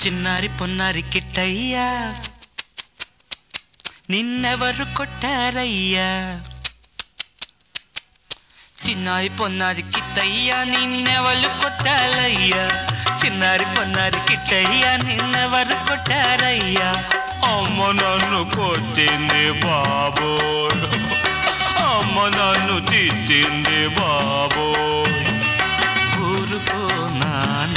చిన్నారి పొన్నారి కిట్టయ్యా నిన్నెవరు కొట్టారయ్యా చిన్నారి పొన్నారి కిట్టయ్యా నిన్నెవరు కొట్టారయ్యా చిన్నారి పొన్నారి కిట్టయ్యా నిన్నెవరు కొట్టారయ్యా అమ్మ నన్ను కొట్టింది బాబోయ్ అమ్మ నన్ను తిట్టింది బాబోయ్ ఊరుకో నాన్న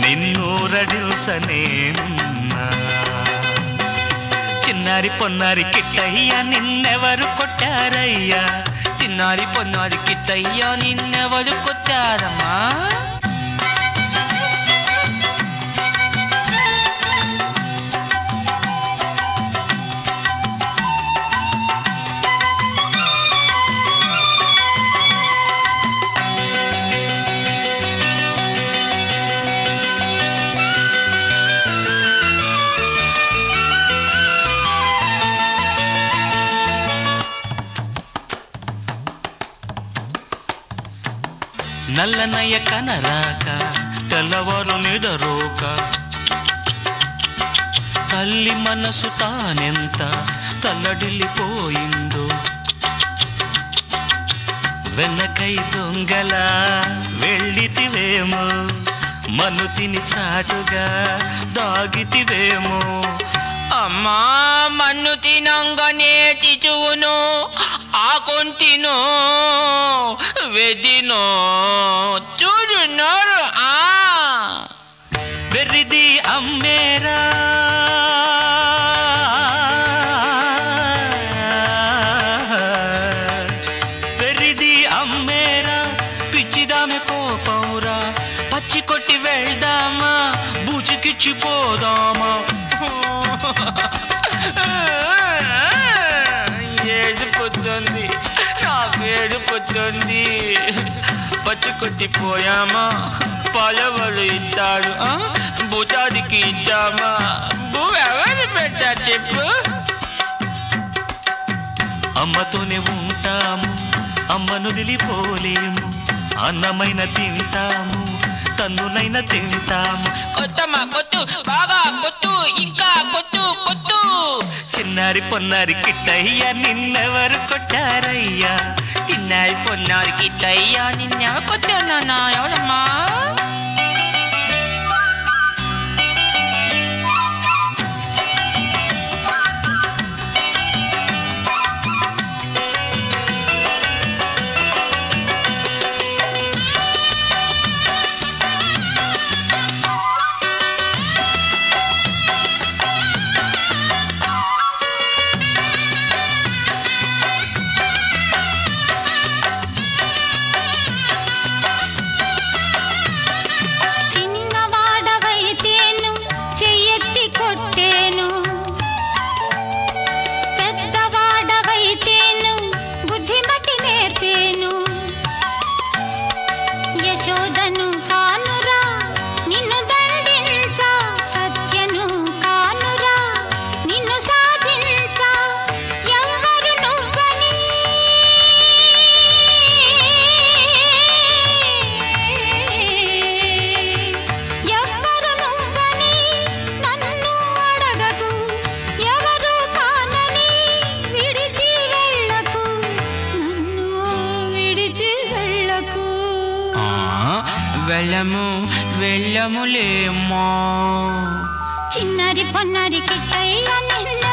నిన్నూరడిల్సనేనున్నా చిన్నారి పొన్నారి కిట్టయ్యా నిన్నెవరు కొట్టారయ్యా చిన్నారి పొన్నారి కిట్టయ్యా నిన్నెవరు కొట్టారమ్మా నల్లనయ్య కనరాక తెల్లవారు నిడరోక తల్లి మనసు తానెంత తల్లడిల్లిపోయిందో వెనకై దొంగల వెళ్ళితివేమో మనుతిని చాటుగా దాగితివేమో అమ్మా మన్ను తినంగానే చిచువును ఆకొంటినో వెదినో చూడున్నారు వెర్రిది అమ్మేరా వెర్రిది అమ్మేరా పిచ్చిదామె కోపంరా పచ్చి కొట్టి వెళ్దామా బూచికిచ్చిపోదామా ఏడుపుతుంది నాకు ఏడుపుతుంది పచ్చి కొట్టిపోయామా పాలవాళ్ళు ఇస్తారు భూతానికి ఇచ్చామా భూ ఎవరు పెట్టారు చెప్పు అమ్మతోనే ఉంటాము అమ్మను నిలిపోలేము అన్నమైన తింటాము తన్నునైన తింటాము కొత్తమ్మా కొట్టు బాగా కొట్టు ఇంకా కొట్టు కొట్టు చిన్నారి పొన్నారి కిట్టయ్యా నిన్నెవరు కొట్టారయ్యా చిన్నారి పొన్నారి కిట్టయ్యా నిన్నెవరు కొట్టారన్నా ఎవరమ్మా వెళ్ళము వెళ్ళములేమో చిన్నారి పొన్నారి కిట్టయ్యా నిన్న